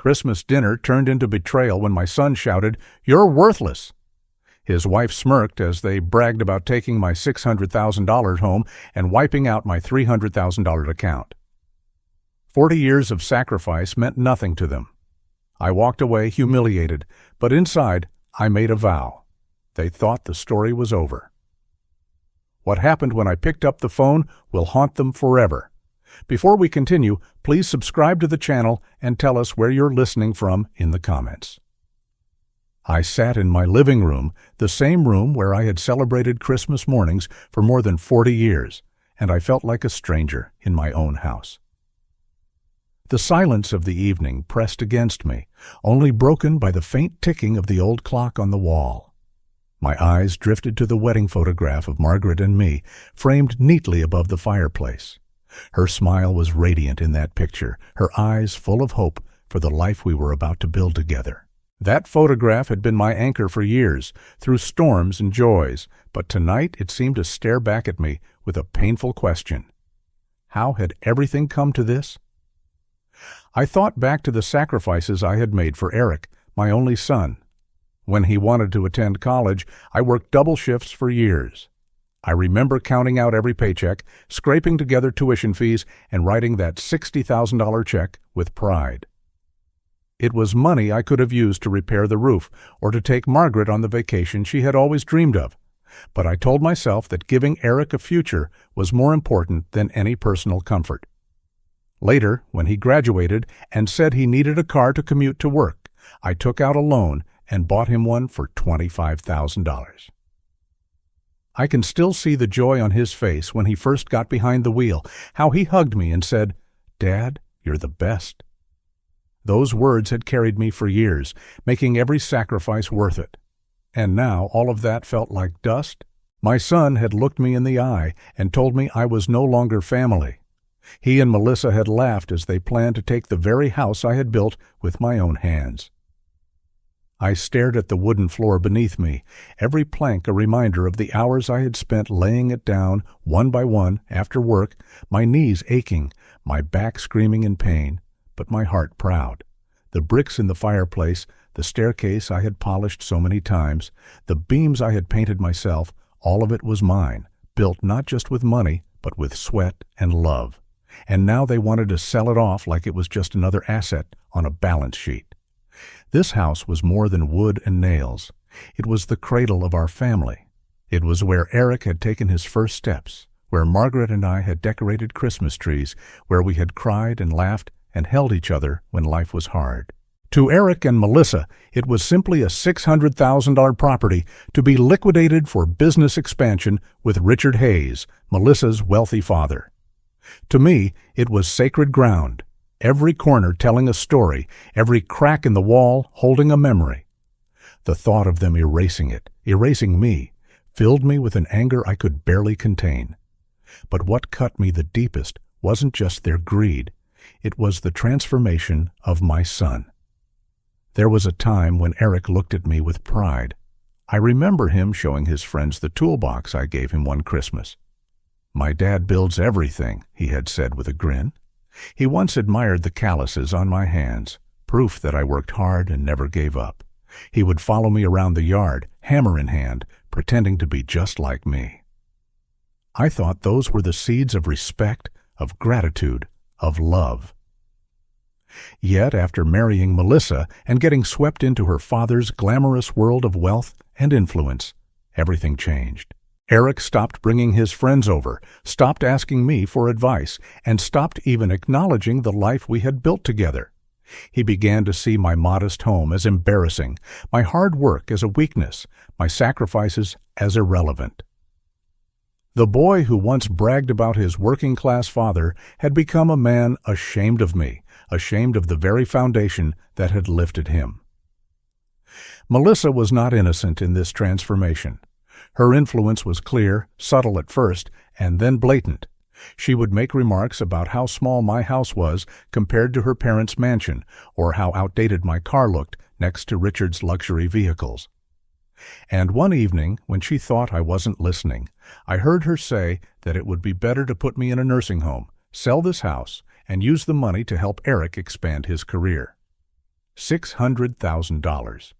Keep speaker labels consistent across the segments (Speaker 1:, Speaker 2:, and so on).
Speaker 1: Christmas dinner turned into betrayal when my son shouted, "You're worthless!" His wife smirked as they bragged about taking my $600,000 home and wiping out my $300,000 account. 40 years of sacrifice meant nothing to them. I walked away humiliated, but inside I made a vow. They thought the story was over. What happened when I picked up the phone will haunt them forever. Before we continue, please subscribe to the channel and tell us where you're listening from in the comments. I sat in my living room, the same room where I had celebrated Christmas mornings for more than 40 years, and I felt like a stranger in my own house. The silence of the evening pressed against me, only broken by the faint ticking of the old clock on the wall. My eyes drifted to the wedding photograph of Margaret and me, framed neatly above the fireplace. Her smile was radiant in that picture, her eyes full of hope for the life we were about to build together. That photograph had been my anchor for years, through storms and joys, but tonight it seemed to stare back at me with a painful question. How had everything come to this? I thought back to the sacrifices I had made for Eric, my only son. When he wanted to attend college, I worked double shifts for years. I remember counting out every paycheck, scraping together tuition fees, and writing that $60,000 check with pride. It was money I could have used to repair the roof or to take Margaret on the vacation she had always dreamed of. But I told myself that giving Eric a future was more important than any personal comfort. Later, when he graduated and said he needed a car to commute to work, I took out a loan and bought him one for $25,000. I can still see the joy on his face when he first got behind the wheel, how he hugged me and said, "Dad, you're the best." Those words had carried me for years, making every sacrifice worth it. And now all of that felt like dust. My son had looked me in the eye and told me I was no longer family. He and Melissa had laughed as they planned to take the very house I had built with my own hands. I stared at the wooden floor beneath me, every plank a reminder of the hours I had spent laying it down one by one after work, my knees aching, my back screaming in pain, but my heart proud. The bricks in the fireplace, the staircase I had polished so many times, the beams I had painted myself, all of it was mine, built not just with money, but with sweat and love. And now they wanted to sell it off like it was just another asset on a balance sheet. This house was more than wood and nails. It was the cradle of our family. It was where Eric had taken his first steps, where Margaret and I had decorated Christmas trees, where we had cried and laughed and held each other when life was hard. To Eric and Melissa, it was simply a $600,000 property to be liquidated for business expansion with Richard Hayes, Melissa's wealthy father. To me, it was sacred ground, every corner telling a story, every crack in the wall holding a memory. The thought of them erasing it, erasing me, filled me with an anger I could barely contain. But what cut me the deepest wasn't just their greed. It was the transformation of my son. There was a time when Eric looked at me with pride. I remember him showing his friends the toolbox I gave him one Christmas. "My dad builds everything," he had said with a grin. He once admired the calluses on my hands, proof that I worked hard and never gave up. He would follow me around the yard, hammer in hand, pretending to be just like me. I thought those were the seeds of respect, of gratitude, of love. Yet after marrying Melissa and getting swept into her father's glamorous world of wealth and influence, everything changed. Eric stopped bringing his friends over, stopped asking me for advice, and stopped even acknowledging the life we had built together. He began to see my modest home as embarrassing, my hard work as a weakness, my sacrifices as irrelevant. The boy who once bragged about his working-class father had become a man ashamed of me, ashamed of the very foundation that had lifted him. Melissa was not innocent in this transformation. Her influence was clear, subtle at first, and then blatant. She would make remarks about how small my house was compared to her parents' mansion, or how outdated my car looked next to Richard's luxury vehicles. And one evening, when she thought I wasn't listening, I heard her say that it would be better to put me in a nursing home, sell this house, and use the money to help Eric expand his career. $600,000.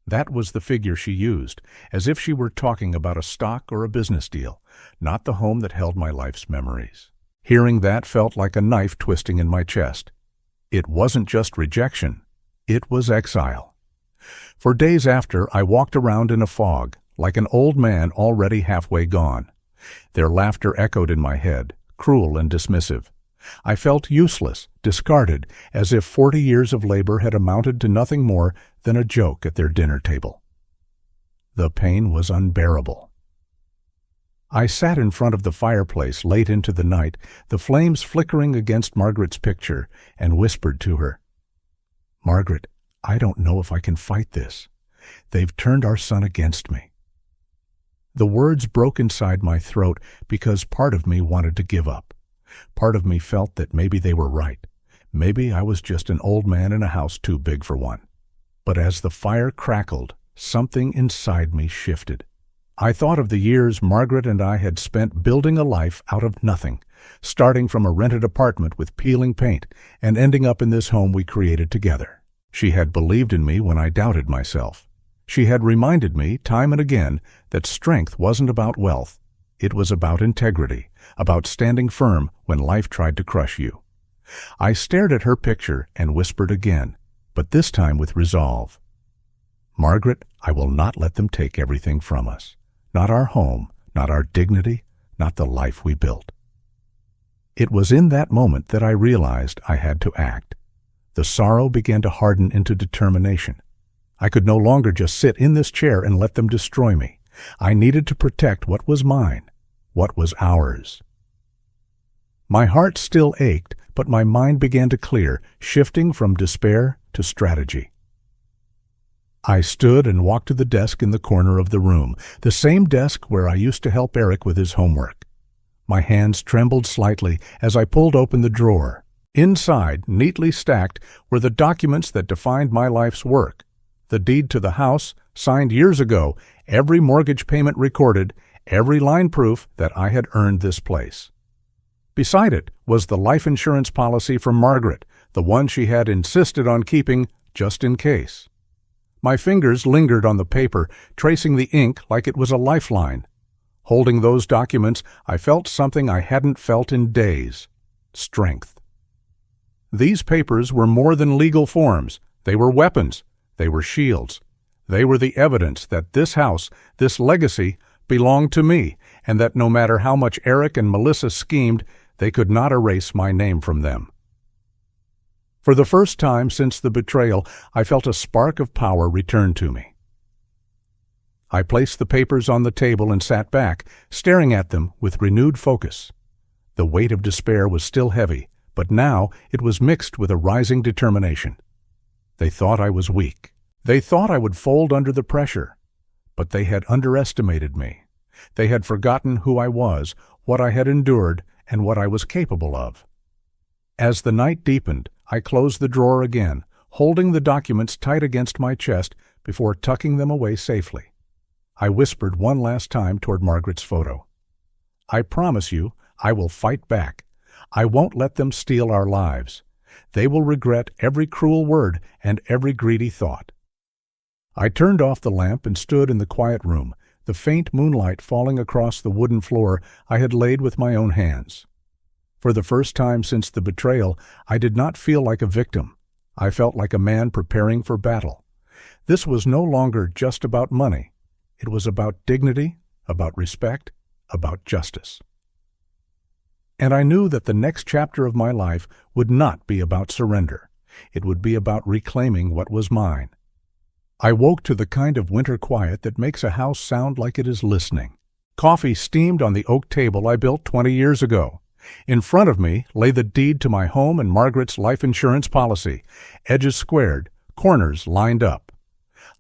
Speaker 1: That was the figure she used, as if she were talking about a stock or a business deal, not the home that held my life's memories. Hearing that felt like a knife twisting in my chest. It wasn't just rejection, it was exile. For days after, I walked around in a fog, like an old man already halfway gone. Their laughter echoed in my head, cruel and dismissive. I felt useless, discarded, as if 40 years of labor had amounted to nothing more than a joke at their dinner table. The pain was unbearable. I sat in front of the fireplace late into the night, the flames flickering against Margaret's picture, and whispered to her, "Margaret, I don't know if I can fight this. They've turned our son against me." The words broke inside my throat because part of me wanted to give up. Part of me felt that maybe they were right. Maybe I was just an old man in a house too big for one. But as the fire crackled, something inside me shifted. I thought of the years Margaret and I had spent building a life out of nothing, starting from a rented apartment with peeling paint and ending up in this home we created together. She had believed in me when I doubted myself. She had reminded me time and again that strength wasn't about wealth. It was about integrity, about standing firm when life tried to crush you. I stared at her picture and whispered again, but this time with resolve. "Margaret, I will not let them take everything from us. Not our home, not our dignity, not the life we built." It was in that moment that I realized I had to act. The sorrow began to harden into determination. I could no longer just sit in this chair and let them destroy me. I needed to protect what was mine, what was ours. My heart still ached, but my mind began to clear, shifting from despair to strategy. I stood and walked to the desk in the corner of the room, the same desk where I used to help Eric with his homework. My hands trembled slightly as I pulled open the drawer. Inside, neatly stacked, were the documents that defined my life's work. The deed to the house, signed years ago, every mortgage payment recorded, every line proof that I had earned this place. Beside it was the life insurance policy from Margaret, the one she had insisted on keeping just in case. My fingers lingered on the paper, tracing the ink like it was a lifeline. Holding those documents, I felt something I hadn't felt in days: strength. These papers were more than legal forms. They were weapons. They were shields. They were the evidence that this house, this legacy, belonged to me, and that no matter how much Eric and Melissa schemed, they could not erase my name from them. For the first time since the betrayal, I felt a spark of power return to me. I placed the papers on the table and sat back, staring at them with renewed focus. The weight of despair was still heavy, but now it was mixed with a rising determination. They thought I was weak. They thought I would fold under the pressure. But they had underestimated me. They had forgotten who I was, what I had endured, and what I was capable of. As the night deepened, I closed the drawer again, holding the documents tight against my chest before tucking them away safely. I whispered one last time toward Margaret's photo. "I promise you, I will fight back. I won't let them steal our lives. They will regret every cruel word and every greedy thought." I turned off the lamp and stood in the quiet room, the faint moonlight falling across the wooden floor I had laid with my own hands. For the first time since the betrayal, I did not feel like a victim. I felt like a man preparing for battle. This was no longer just about money. It was about dignity, about respect, about justice. And I knew that the next chapter of my life would not be about surrender. It would be about reclaiming what was mine. I woke to the kind of winter quiet that makes a house sound like it is listening. Coffee steamed on the oak table I built 20 years ago. In front of me lay the deed to my home and Margaret's life insurance policy, edges squared, corners lined up.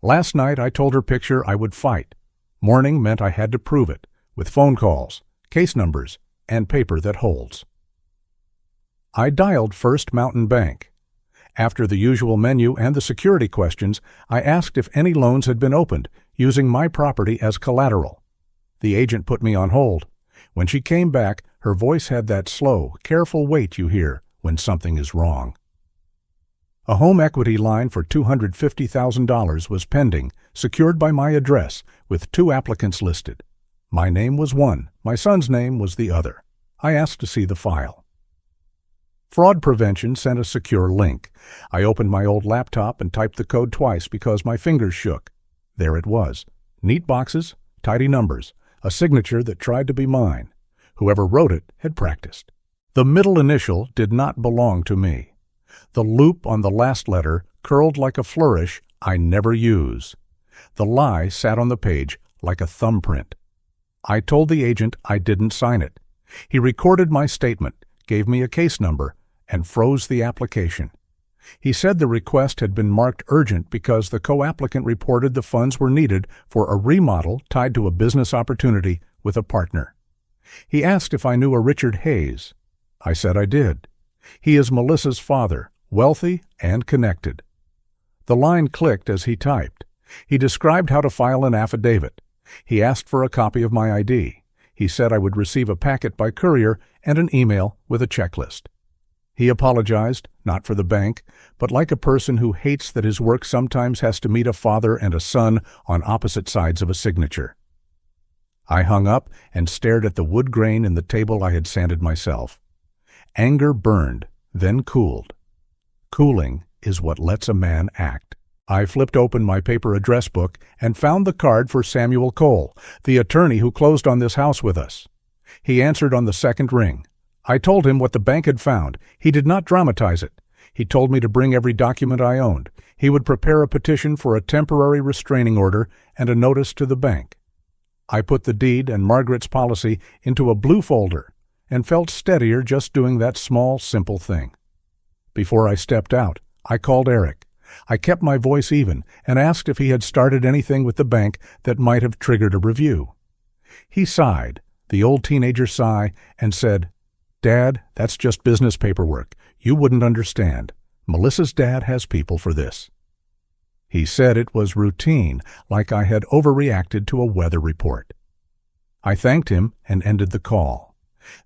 Speaker 1: Last night I told her picture I would fight. Morning meant I had to prove it, with phone calls, case numbers, and paper that holds. I dialed First Mountain Bank. After the usual menu and the security questions, I asked if any loans had been opened, using my property as collateral. The agent put me on hold. When she came back, her voice had that slow, careful wait you hear when something is wrong. A home equity line for $250,000 was pending, secured by my address, with 2 applicants listed. My name was one, my son's name was the other. I asked to see the file. Fraud Prevention sent a secure link. I opened my old laptop and typed the code twice because my fingers shook. There it was. Neat boxes, tidy numbers, a signature that tried to be mine. Whoever wrote it had practiced. The middle initial did not belong to me. The loop on the last letter curled like a flourish I never use. The lie sat on the page like a thumbprint. I told the agent I didn't sign it. He recorded my statement, gave me a case number, and froze the application. He said the request had been marked urgent because the co-applicant reported the funds were needed for a remodel tied to a business opportunity with a partner. He asked if I knew a Richard Hayes. I said I did. He is Melissa's father, wealthy and connected. The line clicked as he typed. He described how to file an affidavit. He asked for a copy of my ID. He said I would receive a packet by courier and an email with a checklist. He apologized, not for the bank, but like a person who hates that his work sometimes has to meet a father and a son on opposite sides of a signature. I hung up and stared at the wood grain in the table I had sanded myself. Anger burned, then cooled. Cooling is what lets a man act. I flipped open my paper address book and found the card for Samuel Cole, the attorney who closed on this house with us. He answered on the second ring. I told him what the bank had found. He did not dramatize it. He told me to bring every document I owned. He would prepare a petition for a temporary restraining order and a notice to the bank. I put the deed and Margaret's policy into a blue folder and felt steadier just doing that small, simple thing. Before I stepped out, I called Eric. I kept my voice even and asked if he had started anything with the bank that might have triggered a review. He sighed, the old teenager sigh, and said, "Dad, that's just business paperwork. You wouldn't understand. Melissa's dad has people for this." He said it was routine, like I had overreacted to a weather report. I thanked him and ended the call.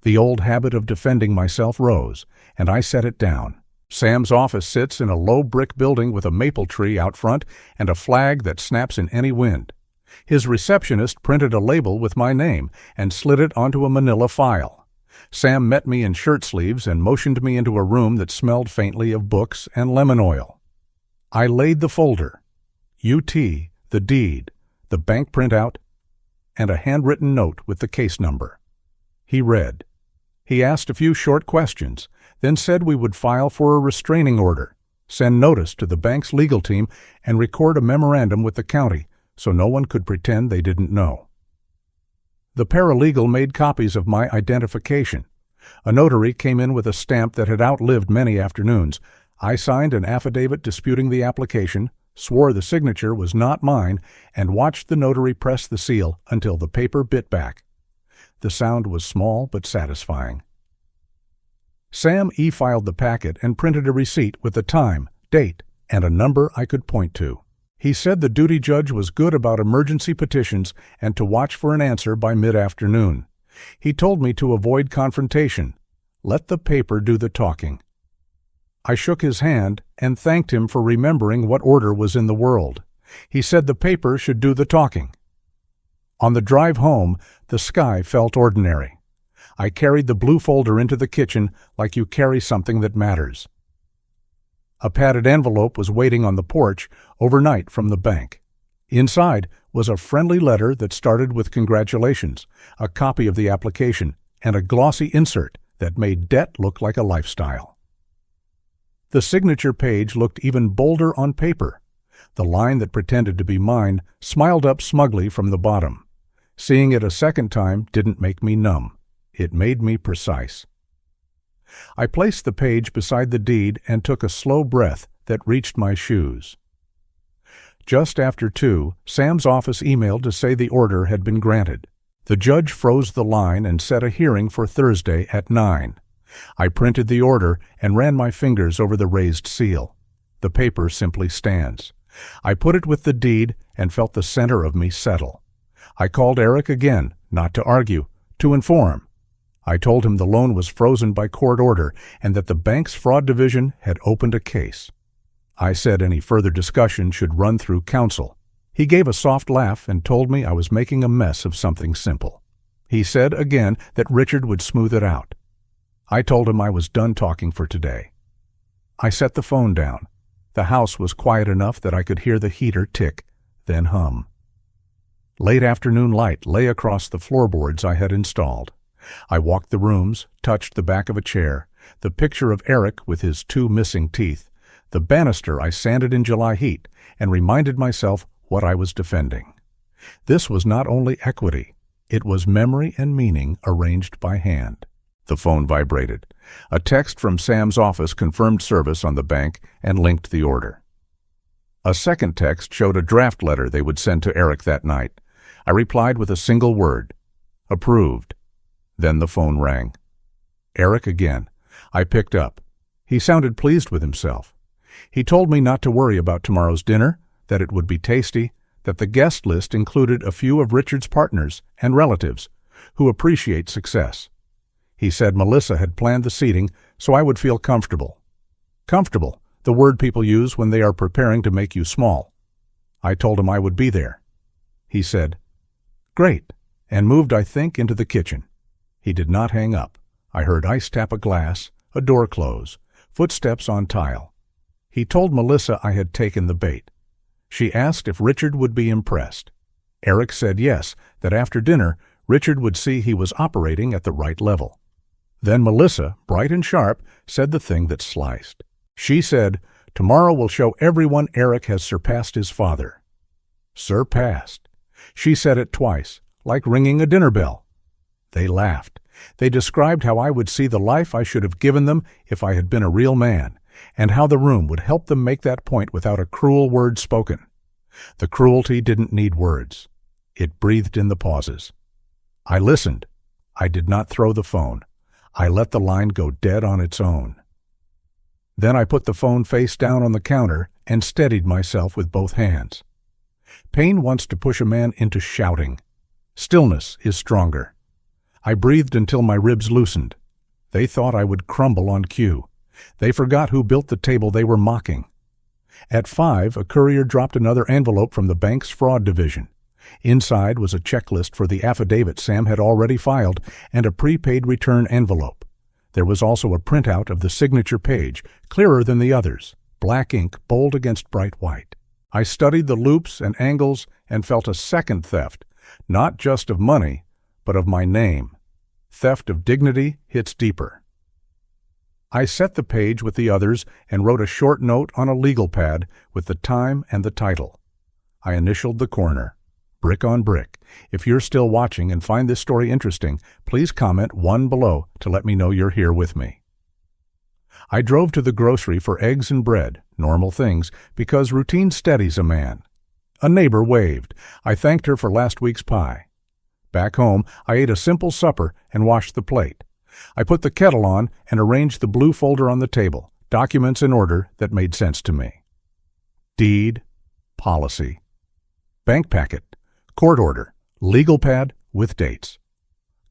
Speaker 1: The old habit of defending myself rose, and I set it down. Sam's office sits in a low brick building with a maple tree out front and a flag that snaps in any wind. His receptionist printed a label with my name and slid it onto a manila file. Sam met me in shirt sleeves and motioned me into a room that smelled faintly of books and lemon oil. I laid the folder, UT, the deed, the bank printout, and a handwritten note with the case number. He read. He asked a few short questions, then said we would file for a restraining order, send notice to the bank's legal team, and record a memorandum with the county so no one could pretend they didn't know. The paralegal made copies of my identification. A notary came in with a stamp that had outlived many afternoons. I signed an affidavit disputing the application, swore the signature was not mine, and watched the notary press the seal until the paper bit back. The sound was small but satisfying. Sam e-filed the packet and printed a receipt with the time, date, and a number I could point to. He said the duty judge was good about emergency petitions and to watch for an answer by mid-afternoon. He told me to avoid confrontation. Let the paper do the talking. I shook his hand and thanked him for remembering what order was in the world. He said the paper should do the talking. On the drive home, the sky felt ordinary. I carried the blue folder into the kitchen like you carry something that matters. A padded envelope was waiting on the porch overnight from the bank. Inside was a friendly letter that started with congratulations, a copy of the application, and a glossy insert that made debt look like a lifestyle. The signature page looked even bolder on paper. The line that pretended to be mine smiled up smugly from the bottom. Seeing it a second time didn't make me numb. It made me precise. I placed the page beside the deed and took a slow breath that reached my shoes. Just after 2, Sam's office emailed to say the order had been granted. The judge froze the line and set a hearing for Thursday at 9. I printed the order and ran my fingers over the raised seal. The paper simply stands. I put it with the deed and felt the center of me settle. I called Eric again, not to argue, to inform. I told him the loan was frozen by court order and that the bank's fraud division had opened a case. I said any further discussion should run through counsel. He gave a soft laugh and told me I was making a mess of something simple. He said again that Richard would smooth it out. I told him I was done talking for today. I set the phone down. The house was quiet enough that I could hear the heater tick, then hum. Late afternoon light lay across the floorboards I had installed. I walked the rooms, touched the back of a chair, the picture of Eric with his 2 missing teeth, the banister I sanded in July heat, and reminded myself what I was defending. This was not only equity, it was memory and meaning arranged by hand. The phone vibrated. A text from Sam's office confirmed service on the bank and linked the order. A second text showed a draft letter they would send to Eric that night. I replied with a single word, approved. Then the phone rang. Eric again. I picked up. He sounded pleased with himself. He told me not to worry about tomorrow's dinner, that it would be tasty, that the guest list included a few of Richard's partners and relatives who appreciate success. He said Melissa had planned the seating so I would feel comfortable. Comfortable, the word people use when they are preparing to make you small. I told him I would be there. He said, "Great," and moved, I think, into the kitchen. He did not hang up. I heard ice tap a glass, a door close, footsteps on tile. He told Melissa I had taken the bait. She asked if Richard would be impressed. Eric said yes, that after dinner, Richard would see he was operating at the right level. Then Melissa, bright and sharp, said the thing that sliced. She said, "Tomorrow will show everyone Eric has surpassed his father." Surpassed. She said it twice, like ringing a dinner bell. They laughed. They described how I would see the life I should have given them if I had been a real man, and how the room would help them make that point without a cruel word spoken. The cruelty didn't need words. It breathed in the pauses. I listened. I did not throw the phone. I let the line go dead on its own. Then I put the phone face down on the counter and steadied myself with both hands. Pain wants to push a man into shouting. Stillness is stronger. I breathed until my ribs loosened. They thought I would crumble on cue. They forgot who built the table they were mocking. At 5, a courier dropped another envelope from the bank's fraud division. Inside was a checklist for the affidavit Sam had already filed and a prepaid return envelope. There was also a printout of the signature page, clearer than the others, black ink bold against bright white. I studied the loops and angles and felt a second theft, not just of money, but of my name. Theft of dignity hits deeper. I set the page with the others and wrote a short note on a legal pad with the time and the title. I initialed the corner. Brick on brick. If you're still watching and find this story interesting, please comment 1 below to let me know you're here with me. I drove to the grocery for eggs and bread, normal things, because routine steadies a man. A neighbor waved. I thanked her for last week's pie. Back home, I ate a simple supper and washed the plate. I put the kettle on and arranged the blue folder on the table, documents in order that made sense to me. Deed, policy, bank packet, court order, legal pad with dates.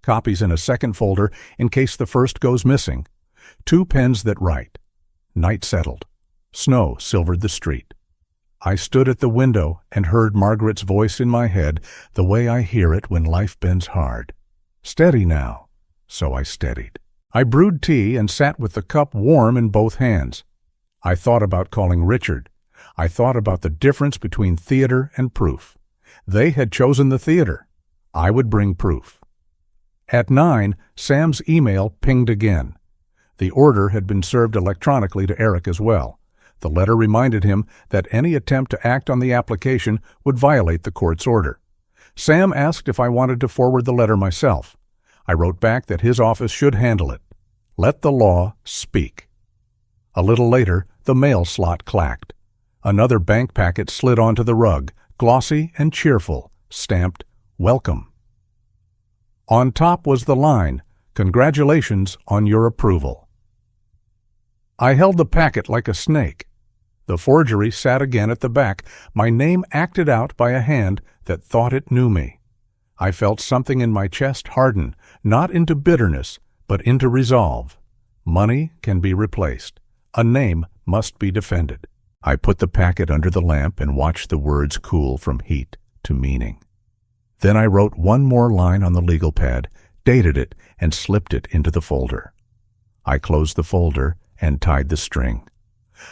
Speaker 1: Copies in a second folder in case the first goes missing. 2 pens that write. Night settled. Snow silvered the street. I stood at the window and heard Margaret's voice in my head the way I hear it when life bends hard. Steady now. So I steadied. I brewed tea and sat with the cup warm in both hands. I thought about calling Richard. I thought about the difference between theater and proof. They had chosen the theater. I would bring proof. At 9, Sam's email pinged again. The order had been served electronically to Eric as well. The letter reminded him that any attempt to act on the application would violate the court's order. Sam asked if I wanted to forward the letter myself. I wrote back that his office should handle it. Let the law speak. A little later, the mail slot clacked. Another bank packet slid onto the rug, glossy and cheerful, stamped, "Welcome." On top was the line, "Congratulations on your approval." I held the packet like a snake. The forgery sat again at the back, my name acted out by a hand that thought it knew me. I felt something in my chest harden, not into bitterness, but into resolve. Money can be replaced. A name must be defended. I put the packet under the lamp and watched the words cool from heat to meaning. Then I wrote one more line on the legal pad, dated it, and slipped it into the folder. I closed the folder and tied the string.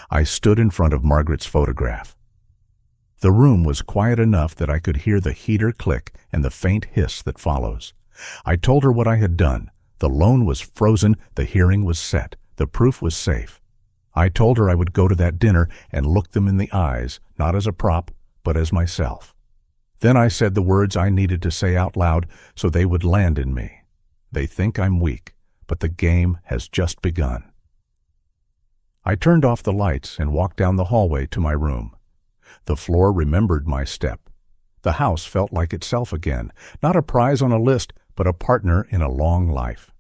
Speaker 1: I stood in front of Margaret's photograph. The room was quiet enough that I could hear the heater click and the faint hiss that follows. I told her what I had done. The loan was frozen, the hearing was set, the proof was safe. I told her I would go to that dinner and look them in the eyes, not as a prop, but as myself. Then I said the words I needed to say out loud so they would land in me. They think I'm weak, but the game has just begun. I turned off the lights and walked down the hallway to my room. The floor remembered my step. The house felt like itself again, not a prize on a list, but a partner in a long life.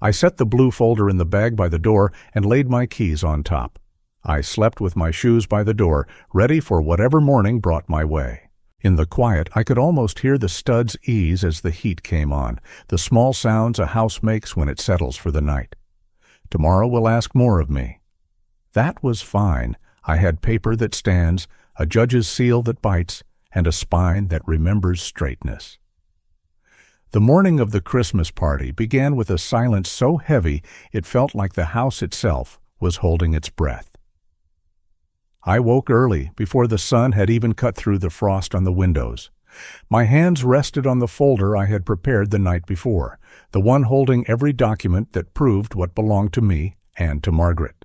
Speaker 1: I set the blue folder in the bag by the door and laid my keys on top. I slept with my shoes by the door, ready for whatever morning brought my way. In the quiet, I could almost hear the studs ease as the heat came on, the small sounds a house makes when it settles for the night. Tomorrow will ask more of me. That was fine. I had paper that stands, a judge's seal that bites, and a spine that remembers straightness. The morning of the Christmas party began with a silence so heavy it felt like the house itself was holding its breath. I woke early, before the sun had even cut through the frost on the windows. My hands rested on the folder I had prepared the night before, the one holding every document that proved what belonged to me and to Margaret.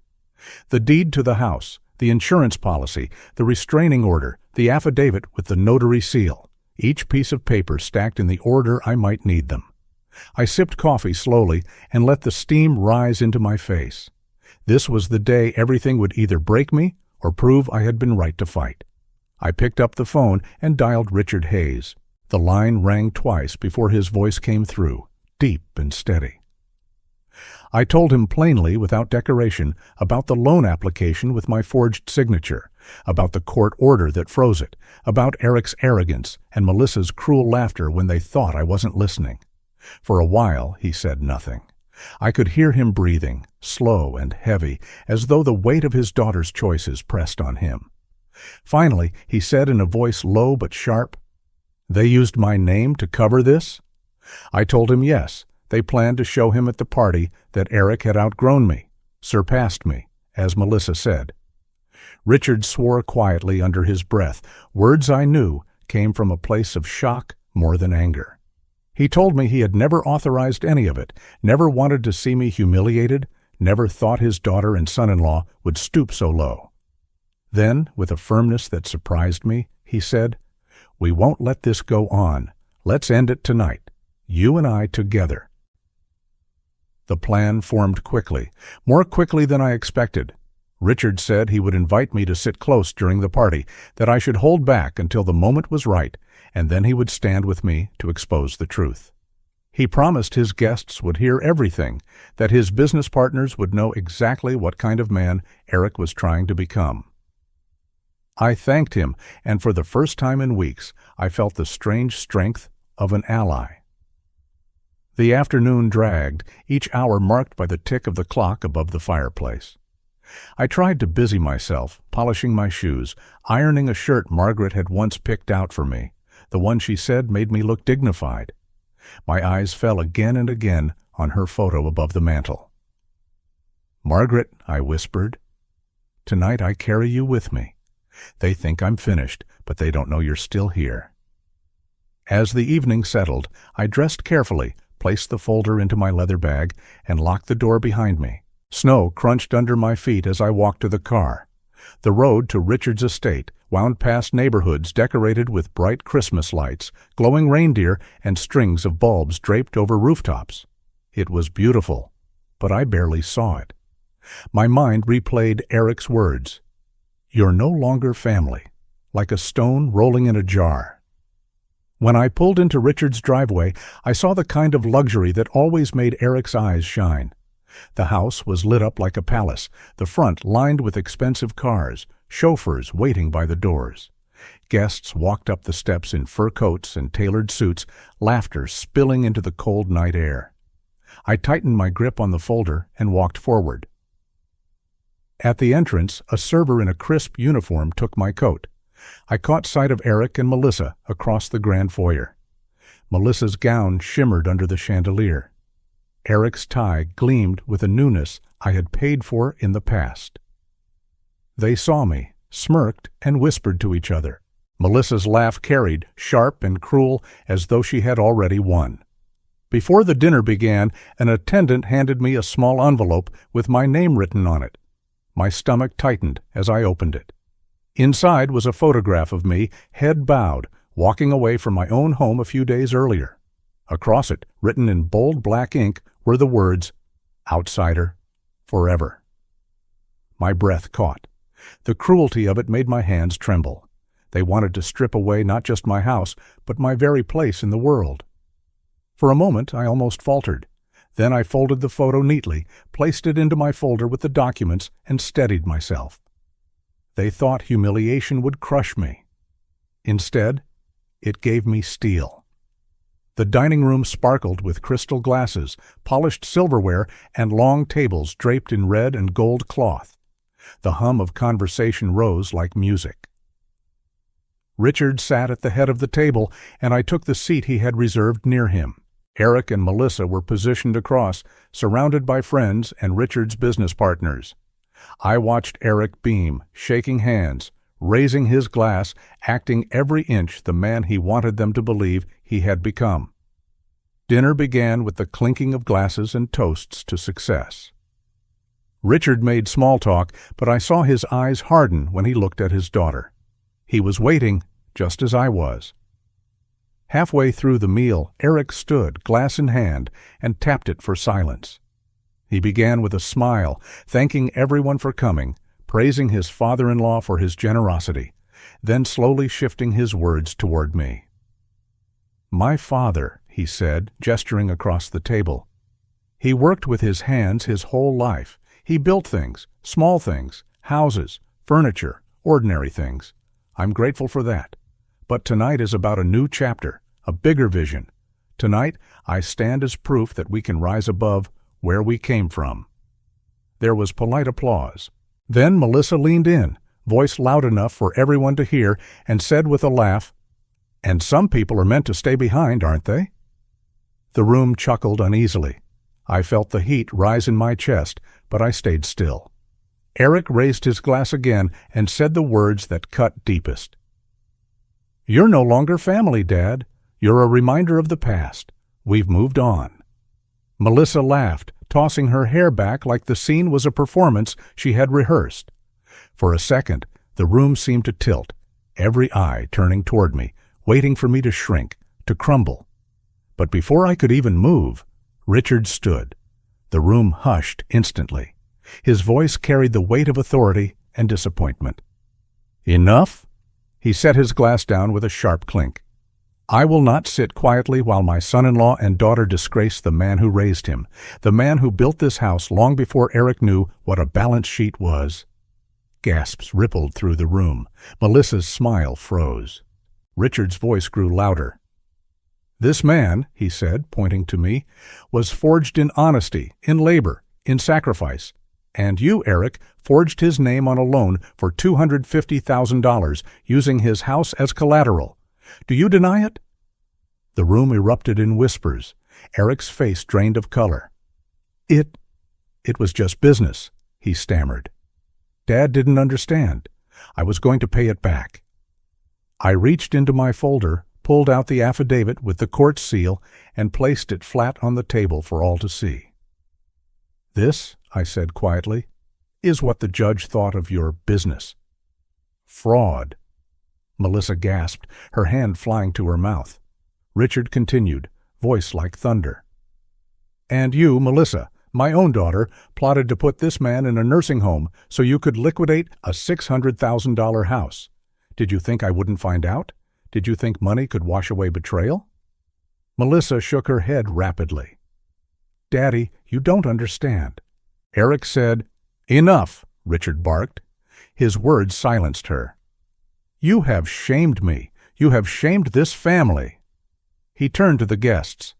Speaker 1: The deed to the house, the insurance policy, the restraining order, the affidavit with the notary seal, each piece of paper stacked in the order I might need them. I sipped coffee slowly and let the steam rise into my face. This was the day everything would either break me or prove I had been right to fight. I picked up the phone and dialed Richard Hayes. The line rang twice before his voice came through, deep and steady. I told him plainly, without decoration, about the loan application with my forged signature, about the court order that froze it, about Eric's arrogance and Melissa's cruel laughter when they thought I wasn't listening. For a while, he said nothing. I could hear him breathing, slow and heavy, as though the weight of his daughter's choices pressed on him. Finally, he said in a voice low but sharp, "They used my name to cover this?" I told him yes. They planned to show him at the party that Eric had outgrown me, surpassed me, as Melissa said. Richard swore quietly under his breath. Words I knew came from a place of shock more than anger. He told me he had never authorized any of it, never wanted to see me humiliated, never thought his daughter and son-in-law would stoop so low. Then, with a firmness that surprised me, he said, "We won't let this go on. Let's end it tonight. You and I together." The plan formed quickly, more quickly than I expected. Richard said he would invite me to sit close during the party, that I should hold back until the moment was right, and then he would stand with me to expose the truth. He promised his guests would hear everything, that his business partners would know exactly what kind of man Eric was trying to become. I thanked him, and for the first time in weeks, I felt the strange strength of an ally. The afternoon dragged, each hour marked by the tick of the clock above the fireplace. I tried to busy myself, polishing my shoes, ironing a shirt Margaret had once picked out for me, the one she said made me look dignified. My eyes fell again and again on her photo above the mantel. "Margaret," I whispered, "tonight I carry you with me. They think I'm finished, but they don't know you're still here." As the evening settled, I dressed carefully, placed the folder into my leather bag, and locked the door behind me. Snow crunched under my feet as I walked to the car. The road to Richard's estate wound past neighborhoods decorated with bright Christmas lights, glowing reindeer, and strings of bulbs draped over rooftops. It was beautiful, but I barely saw it. My mind replayed Eric's words, "You're no longer family," like a stone rolling in a jar. When I pulled into Richard's driveway, I saw the kind of luxury that always made Eric's eyes shine. The house was lit up like a palace, the front lined with expensive cars, chauffeurs waiting by the doors. Guests walked up the steps in fur coats and tailored suits, laughter spilling into the cold night air. I tightened my grip on the folder and walked forward. At the entrance, a server in a crisp uniform took my coat. I caught sight of Eric and Melissa across the grand foyer. Melissa's gown shimmered under the chandelier. Eric's tie gleamed with a newness I had paid for in the past. They saw me, smirked, and whispered to each other. Melissa's laugh carried, sharp and cruel, as though she had already won. Before the dinner began, an attendant handed me a small envelope with my name written on it. My stomach tightened as I opened it. Inside was a photograph of me, head bowed, walking away from my own home a few days earlier. Across it, written in bold black ink, were the words, "Outsider, forever." My breath caught. The cruelty of it made my hands tremble. They wanted to strip away not just my house, but my very place in the world. For a moment, I almost faltered. Then I folded the photo neatly, placed it into my folder with the documents, and steadied myself. They thought humiliation would crush me. Instead, it gave me steel. The dining room sparkled with crystal glasses, polished silverware, and long tables draped in red and gold cloth. The hum of conversation rose like music. Richard sat at the head of the table, and I took the seat he had reserved near him. Eric and Melissa were positioned across, surrounded by friends and Richard's business partners. I watched Eric beam, shaking hands, raising his glass, acting every inch the man he wanted them to believe he had become. Dinner began with the clinking of glasses and toasts to success. Richard made small talk, but I saw his eyes harden when he looked at his daughter. He was waiting, just as I was. Halfway through the meal, Eric stood, glass in hand, and tapped it for silence. He began with a smile, thanking everyone for coming, praising his father-in-law for his generosity, then slowly shifting his words toward me. "My father," he said, gesturing across the table. "He worked with his hands his whole life. He built things, small things, houses, furniture, ordinary things. I'm grateful for that. But tonight is about a new chapter, a bigger vision. Tonight, I stand as proof that we can rise above where we came from." There was polite applause. Then Melissa leaned in, voice loud enough for everyone to hear, and said with a laugh, "And some people are meant to stay behind, aren't they?" The room chuckled uneasily. I felt the heat rise in my chest, but I stayed still. Eric raised his glass again and said the words that cut deepest. "You're no longer family, Dad. You're a reminder of the past. We've moved on." Melissa laughed, tossing her hair back like the scene was a performance she had rehearsed. For a second, the room seemed to tilt, every eye turning toward me, waiting for me to shrink, to crumble. But before I could even move, Richard stood. The room hushed instantly. His voice carried the weight of authority and disappointment. "Enough?" He set his glass down with a sharp clink. "I will not sit quietly while my son-in-law and daughter disgrace the man who raised him, the man who built this house long before Eric knew what a balance sheet was." Gasps rippled through the room. Melissa's smile froze. Richard's voice grew louder. "This man," he said, pointing to me, "was forged in honesty, in labor, in sacrifice. And you, Eric, forged his name on a loan for $250,000, using his house as collateral. Do you deny it?" The room erupted in whispers. Eric's face drained of color. It was just business," he stammered. "Dad didn't understand. I was going to pay it back." I reached into my folder, pulled out the affidavit with the court seal, and placed it flat on the table for all to see. "This," I said quietly, "is what the judge thought of your business." "Fraud." Melissa gasped, her hand flying to her mouth. Richard continued, voice like thunder. "And you, Melissa, my own daughter, plotted to put this man in a nursing home so you could liquidate a $600,000 house. Did you think I wouldn't find out? Did you think money could wash away betrayal?" Melissa shook her head rapidly. "Daddy, you don't understand." Eric said, "Enough," Richard barked. His words silenced her. "You have shamed me. You have shamed this family." He turned to the guests.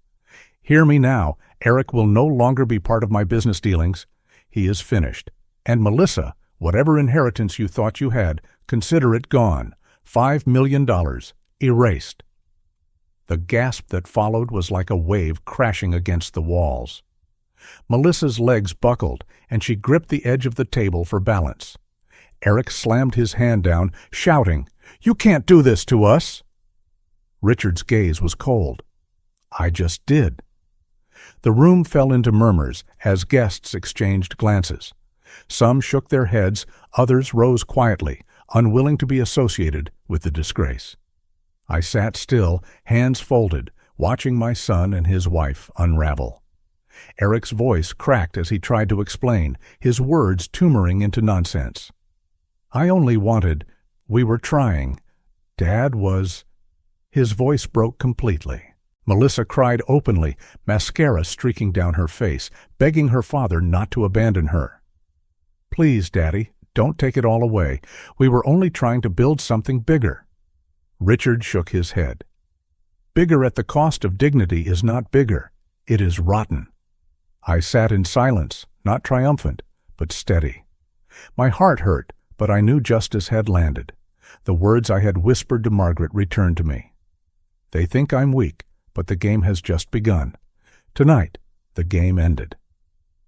Speaker 1: "Hear me now. Eric will no longer be part of my business dealings. He is finished. And Melissa, Whatever inheritance you thought you had, consider it gone. $5 million. Erased." The gasp that followed was like a wave crashing against the walls. Melissa's legs buckled, and she gripped the edge of the table for balance. Eric slammed his hand down, shouting, "You can't do this to us!" Richard's gaze was cold. "I just did." The room fell into murmurs as guests exchanged glances. Some shook their heads, others rose quietly, unwilling to be associated with the disgrace. I sat still, hands folded, watching my son and his wife unravel. Eric's voice cracked as he tried to explain, his words tumoring into nonsense. "I only wanted, we were trying. Dad was—" His voice broke completely. Melissa cried openly, mascara streaking down her face, begging her father not to abandon her. "Please, Daddy, don't take it all away. We were only trying to build something bigger." Richard shook his head. "Bigger at the cost of dignity is not bigger. It is rotten." I sat in silence, not triumphant, but steady. My heart hurt, but I knew justice had landed. The words I had whispered to Margaret returned to me. "They think I'm weak, but the game has just begun. Tonight, the game ended."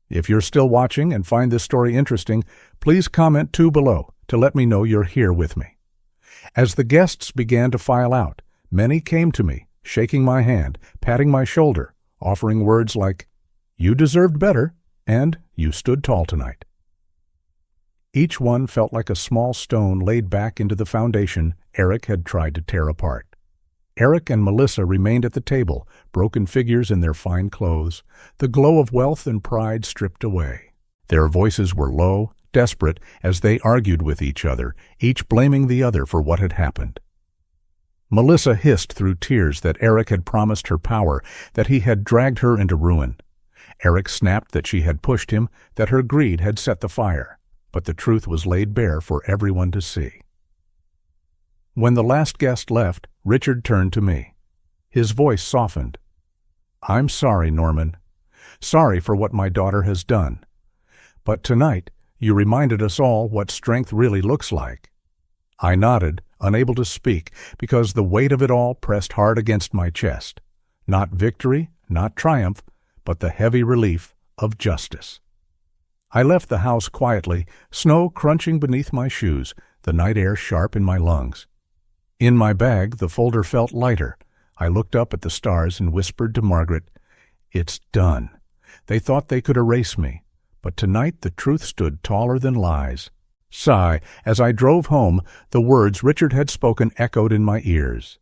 Speaker 1: If you're still watching and find this story interesting, please comment too below to let me know you're here with me. As the guests began to file out, many came to me, shaking my hand, patting my shoulder, offering words like, "You deserved better," and "You stood tall tonight." Each one felt like a small stone laid back into the foundation Eric had tried to tear apart. Eric and Melissa remained at the table, broken figures in their fine clothes, the glow of wealth and pride stripped away. Their voices were low, desperate, as they argued with each other, each blaming the other for what had happened. Melissa hissed through tears that Eric had promised her power, that he had dragged her into ruin. Eric snapped that she had pushed him, that her greed had set the fire, but the truth was laid bare for everyone to see. When the last guest left, Richard turned to me. His voice softened. "I'm sorry, Norman. Sorry for what my daughter has done. But tonight, you reminded us all what strength really looks like." I nodded, unable to speak, because the weight of it all pressed hard against my chest. Not victory, not triumph, but the heavy relief of justice. I left the house quietly, snow crunching beneath my shoes, the night air sharp in my lungs. In my bag, the folder felt lighter. I looked up at the stars and whispered to Margaret, "It's done." They thought they could erase me, but tonight the truth stood taller than lies. Sigh, as I drove home, the words Richard had spoken echoed in my ears.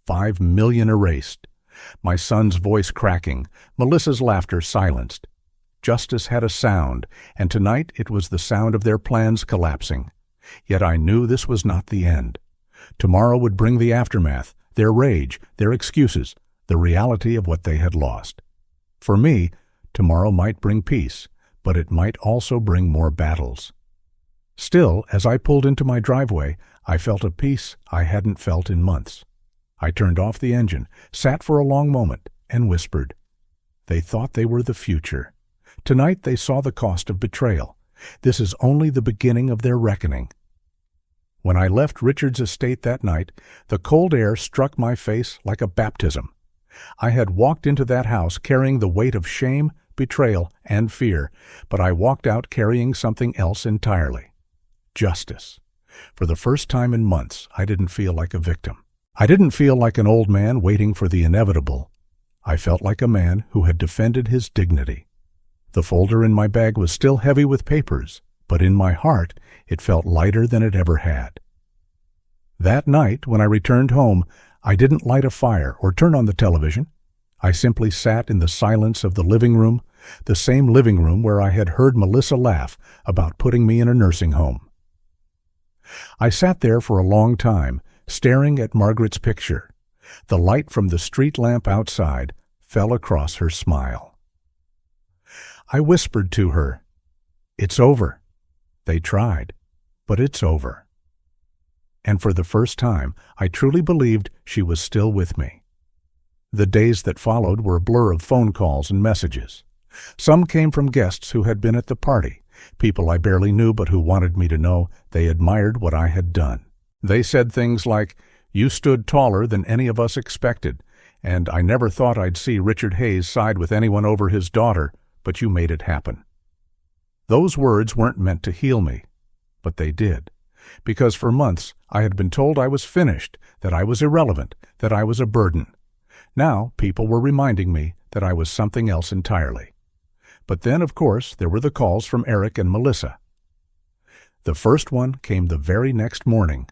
Speaker 1: 5 million erased. My son's voice cracking, Melissa's laughter silenced. Justice had a sound, and tonight it was the sound of their plans collapsing. Yet I knew this was not the end. Tomorrow would bring the aftermath, their rage, their excuses, the reality of what they had lost. For me, tomorrow might bring peace, but it might also bring more battles. Still, as I pulled into my driveway, I felt a peace I hadn't felt in months. I turned off the engine, sat for a long moment, and whispered. They thought they were the future. Tonight they saw the cost of betrayal. This is only the beginning of their reckoning. When I left Richard's estate that night, the cold air struck my face like a baptism. I had walked into that house carrying the weight of shame, betrayal, and fear, but I walked out carrying something else entirely. Justice. For the first time in months, I didn't feel like a victim. I didn't feel like an old man waiting for the inevitable. I felt like a man who had defended his dignity. The folder in my bag was still heavy with papers, but in my heart it felt lighter than it ever had. That night, when I returned home, I didn't light a fire or turn on the television. I simply sat in the silence of the living room, the same living room where I had heard Melissa laugh about putting me in a nursing home. I sat there for a long time, staring at Margaret's picture. The light from the street lamp outside fell across her smile. I whispered to her, "It's over. They tried, but it's over." And for the first time, I truly believed she was still with me. The days that followed were a blur of phone calls and messages. Some came from guests who had been at the party, People I barely knew but who wanted me to know they admired what I had done. They said things like, "You stood taller than any of us expected, and I never thought I'd see Richard Hayes side with anyone over his daughter, but you made it happen." Those words weren't meant to heal me, but they did, because for months I had been told I was finished, that I was irrelevant, that I was a burden. Now people were reminding me that I was something else entirely. But then, of course, there were the calls from Eric and Melissa. The first one came the very next morning.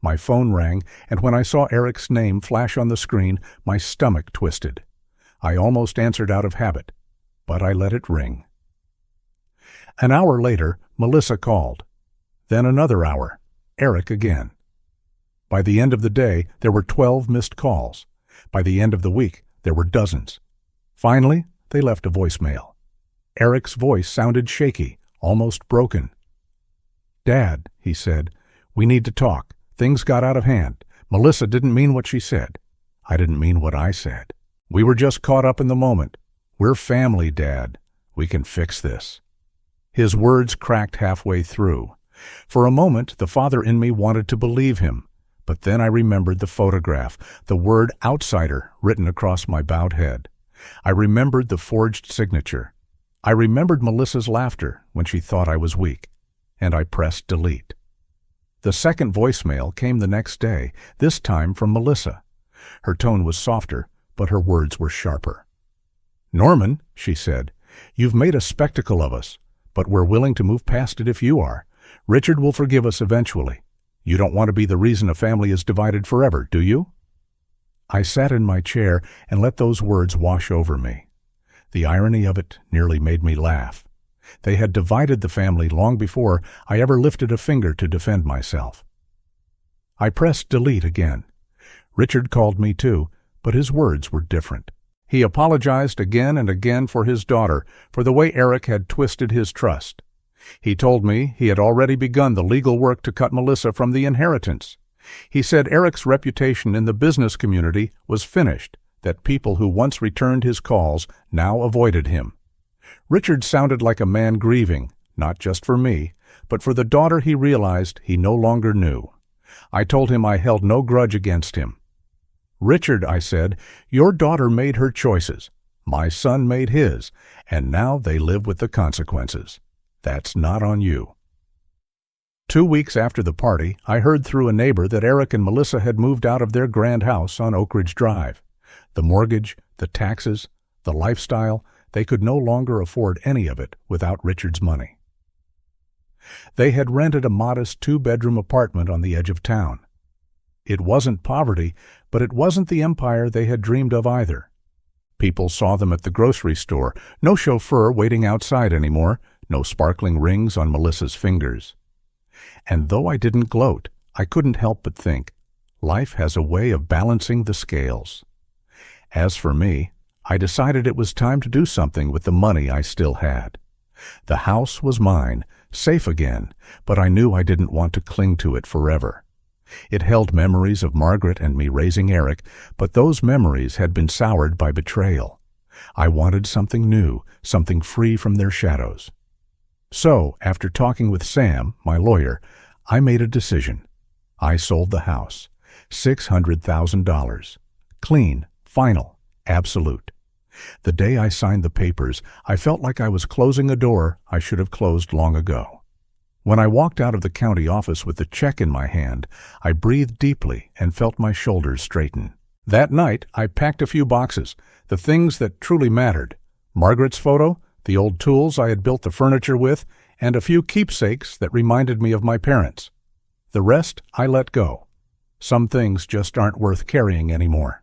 Speaker 1: My phone rang, and when I saw Eric's name flash on the screen, my stomach twisted. I almost answered out of habit, but I let it ring. An hour later, Melissa called. Then another hour, Eric again. By the end of the day, there were 12 missed calls. By the end of the week, there were dozens. Finally, they left a voicemail. Eric's voice sounded shaky, almost broken. "Dad," he said, "we need to talk. Things got out of hand. Melissa didn't mean what she said. I didn't mean what I said. We were just caught up in the moment. We're family, Dad. We can fix this." His words cracked halfway through. For a moment, the father in me wanted to believe him, but then I remembered the photograph, the word outsider written across my bowed head. I remembered the forged signature. I remembered Melissa's laughter when she thought I was weak, and I pressed delete. The second voicemail came the next day, this time from Melissa. Her tone was softer, but her words were sharper. "Norman," she said, "you've made a spectacle of us, but we're willing to move past it if you are. Richard will forgive us eventually. You don't want to be the reason a family is divided forever, do you?" I sat in my chair and let those words wash over me. The irony of it nearly made me laugh. They had divided the family long before I ever lifted a finger to defend myself. I pressed delete again. Richard called me too, but his words were different. He apologized again and again for his daughter, for the way Eric had twisted his trust. He told me he had already begun the legal work to cut Melissa from the inheritance. He said Eric's reputation in the business community was finished, that people who once returned his calls now avoided him. Richard sounded like a man grieving, not just for me, but for the daughter he realized he no longer knew. I told him I held no grudge against him. "Richard," I said, "your daughter made her choices. My son made his, and now they live with the consequences. That's not on you." 2 weeks after the party, I heard through a neighbor that Eric and Melissa had moved out of their grand house on Oak Ridge Drive. The mortgage, the taxes, the lifestyle, they could no longer afford any of it without Richard's money. They had rented a modest 2-bedroom apartment on the edge of town. It wasn't poverty, but it wasn't the empire they had dreamed of either. People saw them at the grocery store, no chauffeur waiting outside anymore, no sparkling rings on Melissa's fingers. And though I didn't gloat, I couldn't help but think, life has a way of balancing the scales. As for me, I decided it was time to do something with the money I still had. The house was mine, safe again, but I knew I didn't want to cling to it forever. It held memories of Margaret and me raising Eric, but those memories had been soured by betrayal. I wanted something new, something free from their shadows. So, after talking with Sam, my lawyer, I made a decision. I sold the house. $600,000. Clean, final, absolute. The day I signed the papers, I felt like I was closing a door I should have closed long ago. When I walked out of the county office with the check in my hand, I breathed deeply and felt my shoulders straighten. That night, I packed a few boxes, the things that truly mattered. Margaret's photo, the old tools I had built the furniture with, and a few keepsakes that reminded me of my parents. The rest I let go. Some things just aren't worth carrying anymore.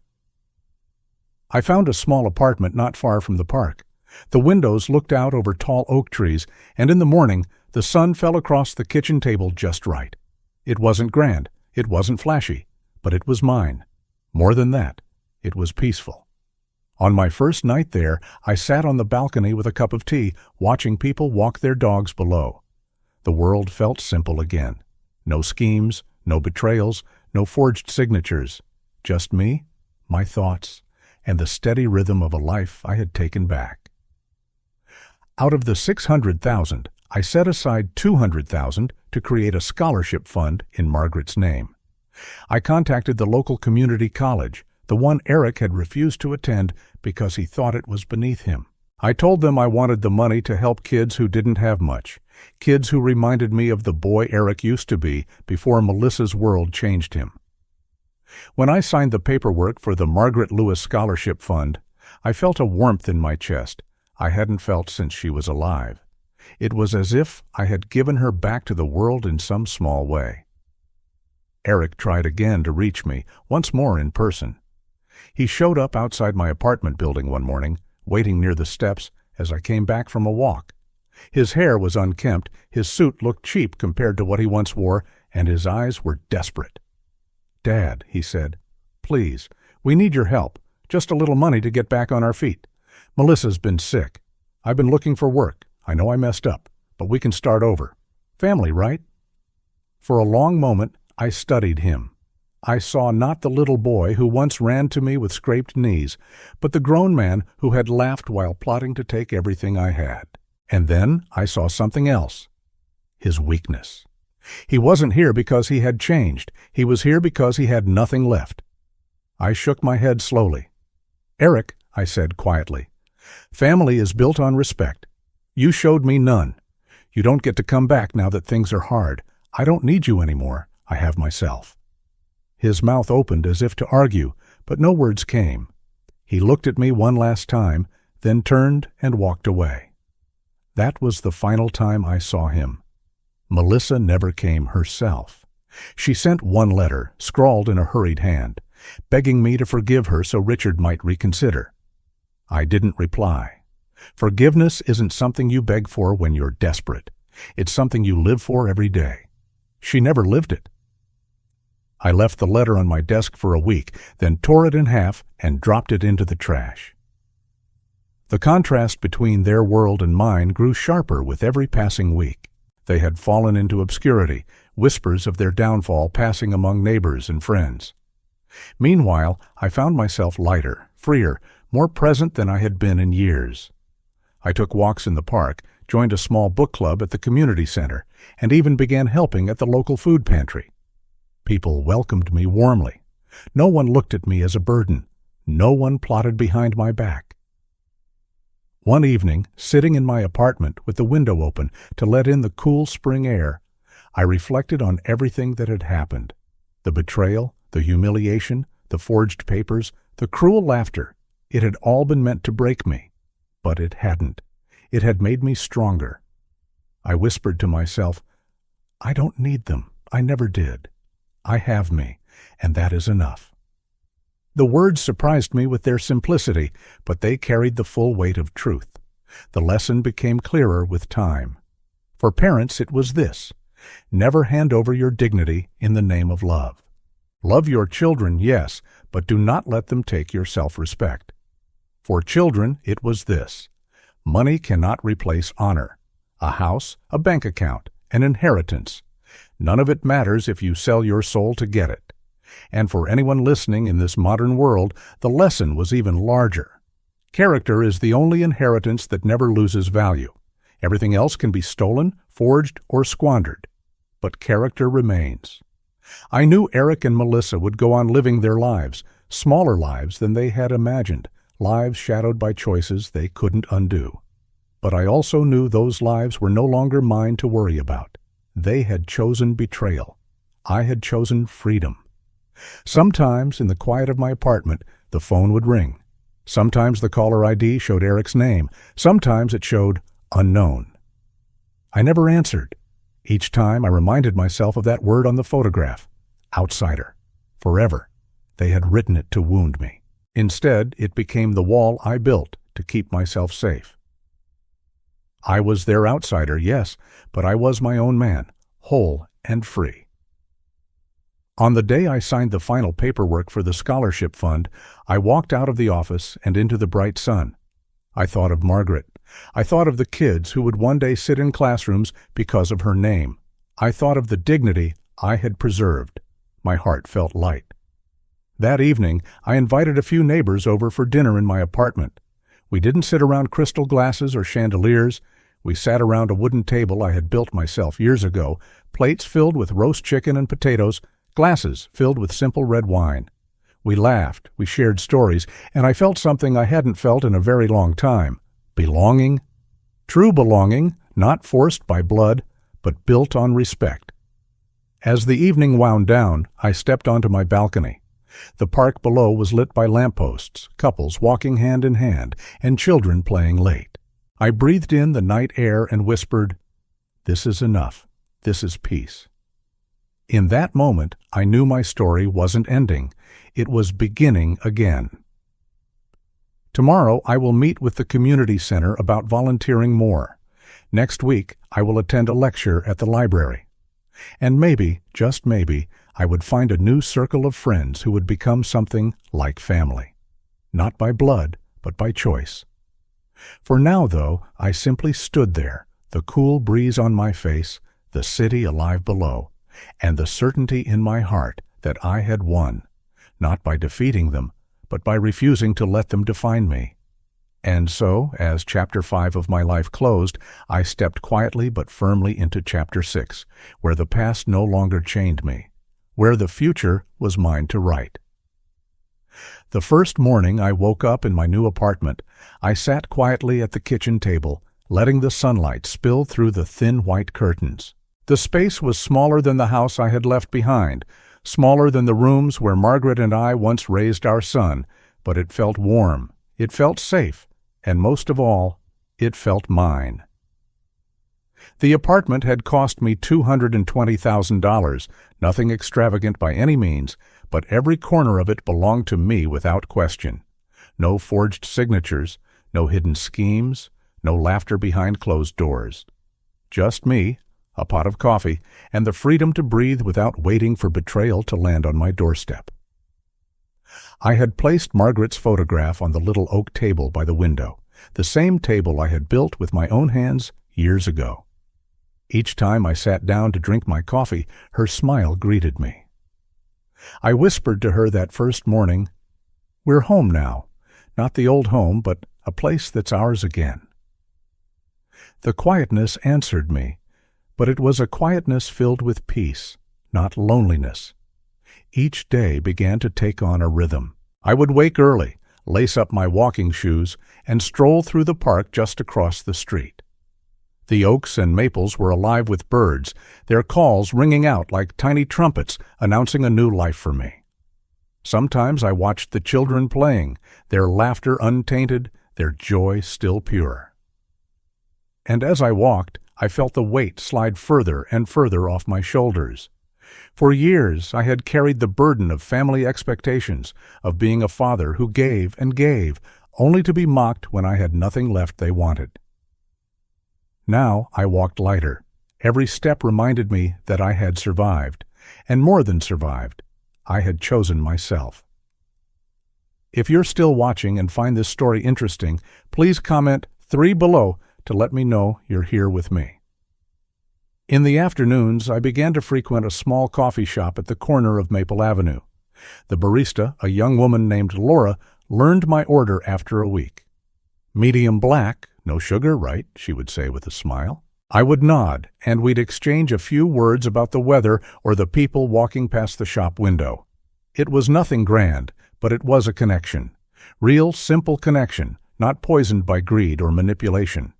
Speaker 1: I found a small apartment not far from the park. The windows looked out over tall oak trees, and in the morning, the sun fell across the kitchen table just right. It wasn't grand, it wasn't flashy, but it was mine. More than that, it was peaceful. On my first night there, I sat on the balcony with a cup of tea, watching people walk their dogs below. The world felt simple again. No schemes, no betrayals, no forged signatures. Just me, my thoughts, and the steady rhythm of a life I had taken back. Out of the $600,000, I set aside $200,000 to create a scholarship fund in Margaret's name. I contacted the local community college, the one Eric had refused to attend because he thought it was beneath him. I told them I wanted the money to help kids who didn't have much, kids who reminded me of the boy Eric used to be before Melissa's world changed him. When I signed the paperwork for the Margaret Lewis Scholarship Fund, I felt a warmth in my chest I hadn't felt since she was alive. It was as if I had given her back to the world in some small way. Eric tried again to reach me, once more in person. He showed up outside my apartment building one morning, waiting near the steps as I came back from a walk. His hair was unkempt, his suit looked cheap compared to what he once wore, and his eyes were desperate. "Dad," he said, "please, we need your help. Just a little money to get back on our feet. Melissa's been sick. I've been looking for work. I know I messed up, but we can start over. Family, right?" For a long moment, I studied him. I saw not the little boy who once ran to me with scraped knees, but the grown man who had laughed while plotting to take everything I had. And then I saw something else. His weakness. He wasn't here because he had changed. He was here because he had nothing left. I shook my head slowly. "Eric," I said quietly, "family is built on respect. You showed me none. You don't get to come back now that things are hard. I don't need you anymore. I have myself." His mouth opened as if to argue, but no words came. He looked at me one last time, then turned and walked away. That was the final time I saw him. Melissa never came herself. She sent one letter, scrawled in a hurried hand, begging me to forgive her so Richard might reconsider. I didn't reply. Forgiveness isn't something you beg for when you're desperate. It's something you live for every day. She never lived it. I left the letter on my desk for a week, then tore it in half and dropped it into the trash. The contrast between their world and mine grew sharper with every passing week. They had fallen into obscurity, whispers of their downfall passing among neighbors and friends. Meanwhile, I found myself lighter, freer, more present than I had been in years. I took walks in the park, joined a small book club at the community center, and even began helping at the local food pantry. People welcomed me warmly. No one looked at me as a burden. No one plotted behind my back. One evening, sitting in my apartment with the window open to let in the cool spring air, I reflected on everything that had happened. The betrayal, the humiliation, the forged papers, the cruel laughter. It had all been meant to break me. But it hadn't. It had made me stronger. I whispered to myself, "I don't need them. I never did. I have me, and that is enough." The words surprised me with their simplicity, but they carried the full weight of truth. The lesson became clearer with time. For parents, it was this: never hand over your dignity in the name of love. Love your children, yes, but do not let them take your self-respect. For children, it was this: money cannot replace honor. A house, a bank account, an inheritance. None of it matters if you sell your soul to get it. And for anyone listening in this modern world, the lesson was even larger. Character is the only inheritance that never loses value. Everything else can be stolen, forged, or squandered. But character remains. I knew Eric and Melissa would go on living their lives, smaller lives than they had imagined, lives shadowed by choices they couldn't undo. But I also knew those lives were no longer mine to worry about. They had chosen betrayal. I had chosen freedom. Sometimes, in the quiet of my apartment, the phone would ring. Sometimes the caller ID showed Eric's name. Sometimes it showed unknown. I never answered. Each time I reminded myself of that word on the photograph: outsider. Forever. They had written it to wound me. Instead, it became the wall I built to keep myself safe. I was their outsider, yes, but I was my own man, whole and free. On the day I signed the final paperwork for the scholarship fund, I walked out of the office and into the bright sun. I thought of Margaret. I thought of the kids who would one day sit in classrooms because of her name. I thought of the dignity I had preserved. My heart felt light. That evening, I invited a few neighbors over for dinner in my apartment. We didn't sit around crystal glasses or chandeliers. We sat around a wooden table I had built myself years ago, plates filled with roast chicken and potatoes, glasses filled with simple red wine. We laughed, we shared stories, and I felt something I hadn't felt in a very long time: belonging. True belonging, not forced by blood, but built on respect. As the evening wound down, I stepped onto my balcony. The park below was lit by lampposts, couples walking hand in hand, and children playing late. I breathed in the night air and whispered, "This is enough. This is peace." In that moment, I knew my story wasn't ending. It was beginning again. Tomorrow, I will meet with the community center about volunteering more. Next week, I will attend a lecture at the library. And maybe, just maybe, I would find a new circle of friends who would become something like family. Not by blood, but by choice. For now, though, I simply stood there, the cool breeze on my face, the city alive below, and the certainty in my heart that I had won, not by defeating them, but by refusing to let them define me. And so, as Chapter 5 of my life closed, I stepped quietly but firmly into Chapter 6, where the past no longer chained me, where the future was mine to write. The first morning I woke up in my new apartment, I sat quietly at the kitchen table, letting the sunlight spill through the thin white curtains. The space was smaller than the house I had left behind, smaller than the rooms where Margaret and I once raised our son, but it felt warm, it felt safe, and most of all, it felt mine. The apartment had cost me $220,000, nothing extravagant by any means, but every corner of it belonged to me without question. No forged signatures, no hidden schemes, no laughter behind closed doors. Just me, a pot of coffee, and the freedom to breathe without waiting for betrayal to land on my doorstep. I had placed Margaret's photograph on the little oak table by the window, the same table I had built with my own hands years ago. Each time I sat down to drink my coffee, her smile greeted me. I whispered to her that first morning, "We're home now, not the old home, but a place that's ours again." The quietness answered me, but it was a quietness filled with peace, not loneliness. Each day began to take on a rhythm. I would wake early, lace up my walking shoes, and stroll through the park just across the street. The oaks and maples were alive with birds, their calls ringing out like tiny trumpets announcing a new life for me. Sometimes I watched the children playing, their laughter untainted, their joy still pure. And as I walked, I felt the weight slide further and further off my shoulders. For years I had carried the burden of family expectations, of being a father who gave and gave, only to be mocked when I had nothing left they wanted. Now I walked lighter. Every step reminded me that I had survived, and more than survived. I had chosen myself. If you're still watching and find this story interesting, please comment 3 below to let me know you're here with me. In the afternoons, I began to frequent a small coffee shop at the corner of Maple Avenue. The barista, a young woman named Laura, learned my order after a week. "Medium black, no sugar, right?" she would say with a smile. I would nod, and we'd exchange a few words about the weather or the people walking past the shop window. It was nothing grand, but it was a connection. Real, simple connection, not poisoned by greed or manipulation.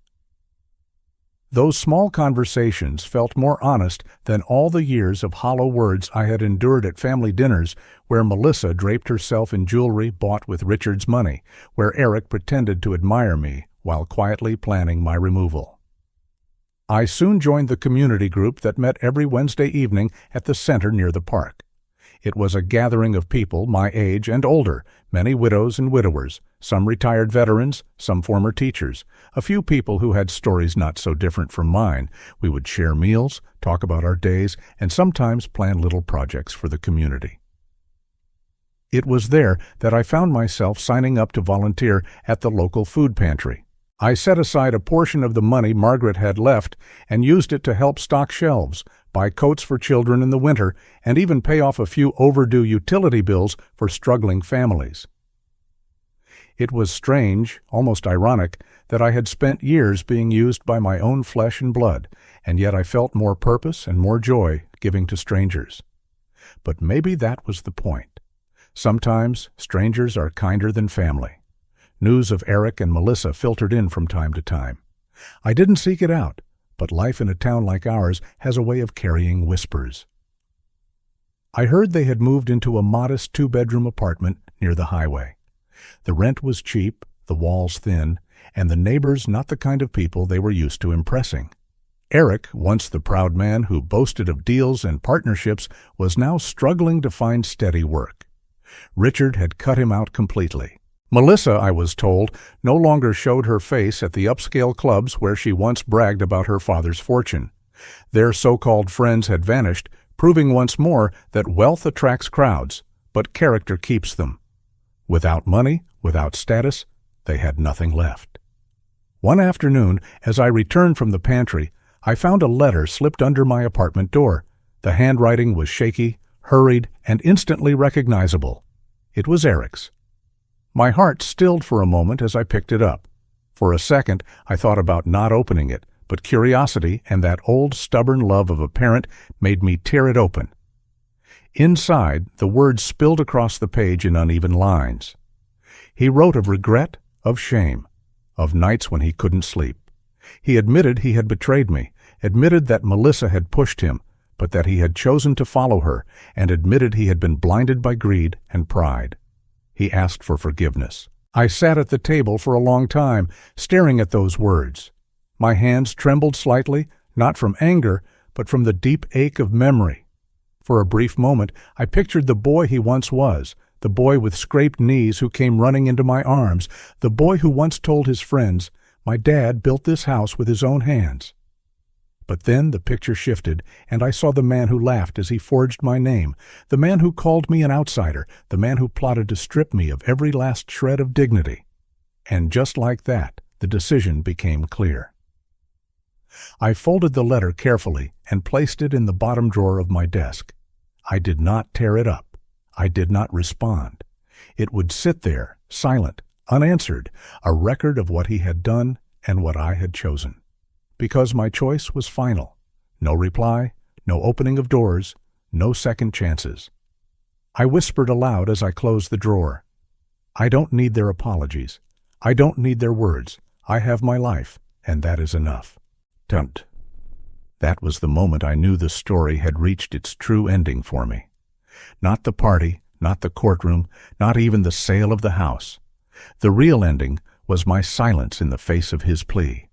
Speaker 1: Those small conversations felt more honest than all the years of hollow words I had endured at family dinners where Melissa draped herself in jewelry bought with Richard's money, where Eric pretended to admire me while quietly planning my removal. I soon joined the community group that met every Wednesday evening at the center near the park. It was a gathering of people my age and older, many widows and widowers, some retired veterans, some former teachers, a few people who had stories not so different from mine. We would share meals, talk about our days, and sometimes plan little projects for the community. It was there that I found myself signing up to volunteer at the local food pantry. I set aside a portion of the money Margaret had left and used it to help stock shelves, buy coats for children in the winter, and even pay off a few overdue utility bills for struggling families. It was strange, almost ironic, that I had spent years being used by my own flesh and blood, and yet I felt more purpose and more joy giving to strangers. But maybe that was the point. Sometimes strangers are kinder than family. News of Eric and Melissa filtered in from time to time. I didn't seek it out, but life in a town like ours has a way of carrying whispers. I heard they had moved into a modest 2-bedroom apartment near the highway. The rent was cheap, the walls thin, and the neighbors not the kind of people they were used to impressing. Eric, once the proud man who boasted of deals and partnerships, was now struggling to find steady work. Richard had cut him out completely. Melissa, I was told, no longer showed her face at the upscale clubs where she once bragged about her father's fortune. Their so-called friends had vanished, proving once more that wealth attracts crowds, but character keeps them. Without money, without status, they had nothing left. One afternoon, as I returned from the pantry, I found a letter slipped under my apartment door. The handwriting was shaky, hurried, and instantly recognizable. It was Eric's. My heart stilled for a moment as I picked it up. For a second, I thought about not opening it, but curiosity and that old stubborn love of a parent made me tear it open. Inside, the words spilled across the page in uneven lines. He wrote of regret, of shame, of nights when he couldn't sleep. He admitted he had betrayed me, admitted that Melissa had pushed him, but that he had chosen to follow her, and admitted he had been blinded by greed and pride. He asked for forgiveness. I sat at the table for a long time, staring at those words. My hands trembled slightly, not from anger, but from the deep ache of memory. For a brief moment, I pictured the boy he once was, the boy with scraped knees who came running into my arms, the boy who once told his friends, "My dad built this house with his own hands." But then the picture shifted, and I saw the man who laughed as he forged my name, the man who called me an outsider, the man who plotted to strip me of every last shred of dignity. And just like that, the decision became clear. I folded the letter carefully and placed it in the bottom drawer of my desk. I did not tear it up. I did not respond. It would sit there, silent, unanswered, a record of what he had done and what I had chosen. Because my choice was final. No reply, no opening of doors, no second chances. I whispered aloud as I closed the drawer. I don't need their apologies. I don't need their words. I have my life, and that is enough. Don't. That was the moment I knew the story had reached its true ending for me. Not the party, not the courtroom, not even the sale of the house. The real ending was my silence in the face of his plea.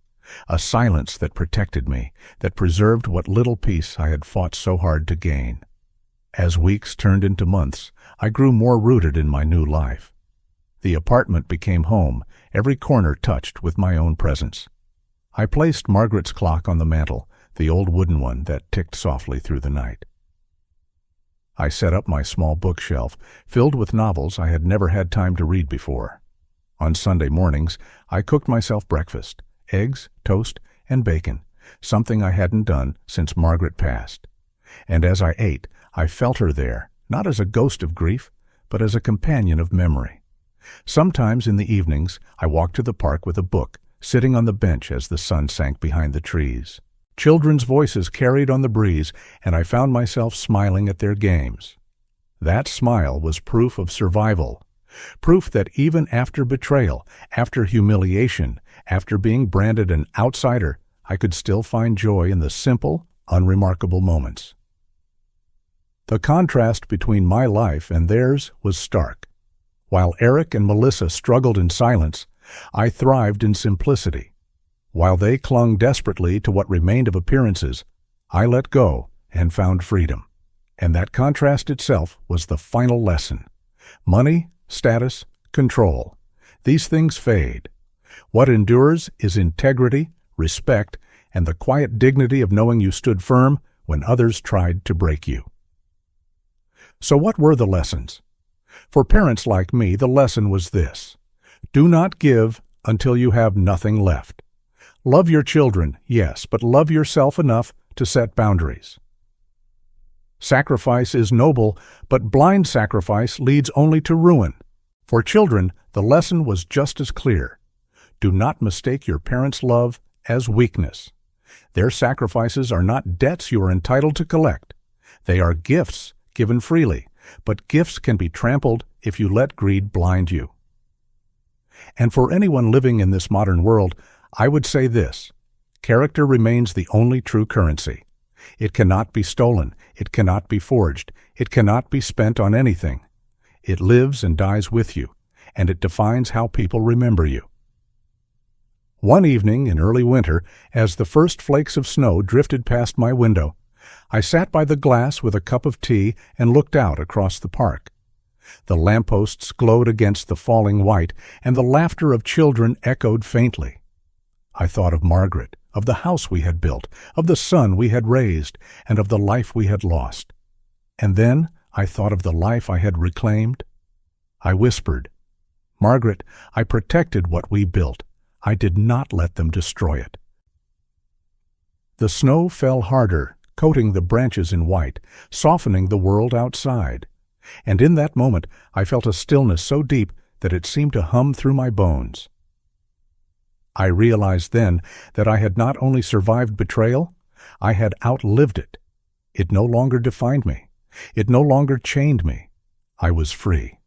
Speaker 1: A silence that protected me, that preserved what little peace I had fought so hard to gain. As weeks turned into months, I grew more rooted in my new life. The apartment became home, every corner touched with my own presence. I placed Margaret's clock on the mantel, the old wooden one that ticked softly through the night. I set up my small bookshelf, filled with novels I had never had time to read before. On Sunday mornings, I cooked myself breakfast, eggs, toast, and bacon, something I hadn't done since Margaret passed. And as I ate, I felt her there, not as a ghost of grief, but as a companion of memory. Sometimes in the evenings, I walked to the park with a book, sitting on the bench as the sun sank behind the trees. Children's voices carried on the breeze, and I found myself smiling at their games. That smile was proof of survival, proof that even after betrayal, after humiliation, after being branded an outsider, I could still find joy in the simple, unremarkable moments. The contrast between my life and theirs was stark. While Eric and Melissa struggled in silence, I thrived in simplicity. While they clung desperately to what remained of appearances, I let go and found freedom. And that contrast itself was the final lesson. Money, status, control. These things fade. What endures is integrity, respect, and the quiet dignity of knowing you stood firm when others tried to break you. So what were the lessons? For parents like me, the lesson was this: do not give until you have nothing left. Love your children, yes, but love yourself enough to set boundaries. Sacrifice is noble, but blind sacrifice leads only to ruin. For children, the lesson was just as clear. Do not mistake your parents' love as weakness. Their sacrifices are not debts you are entitled to collect. They are gifts given freely, but gifts can be trampled if you let greed blind you. And for anyone living in this modern world, I would say this: character remains the only true currency. It cannot be stolen, it cannot be forged, it cannot be spent on anything. It lives and dies with you, and it defines how people remember you. One evening in early winter, as the first flakes of snow drifted past my window, I sat by the glass with a cup of tea and looked out across the park. The lampposts glowed against the falling white, and the laughter of children echoed faintly. I thought of Margaret, of the house we had built, of the son we had raised, and of the life we had lost. And then I thought of the life I had reclaimed. I whispered, "Margaret, I protected what we built. I did not let them destroy it." The snow fell harder, coating the branches in white, softening the world outside. And in that moment I felt a stillness so deep that it seemed to hum through my bones. I realized then that I had not only survived betrayal, I had outlived it. It no longer defined me. It no longer chained me. I was free.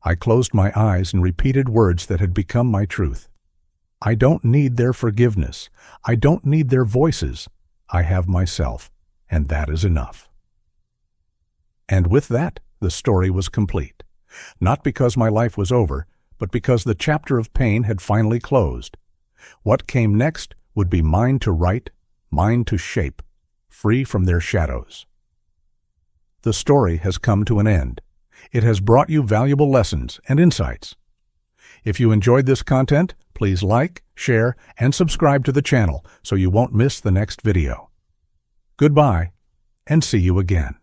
Speaker 1: I closed my eyes and repeated words that had become my truth. I don't need their forgiveness. I don't need their voices. I have myself, and that is enough. And with that, the story was complete. Not because my life was over, but because the chapter of pain had finally closed. What came next would be mine to write, mine to shape, free from their shadows. The story has come to an end. It has brought you valuable lessons and insights. If you enjoyed this content, please like, share, and subscribe to the channel so you won't miss the next video. Goodbye, and see you again.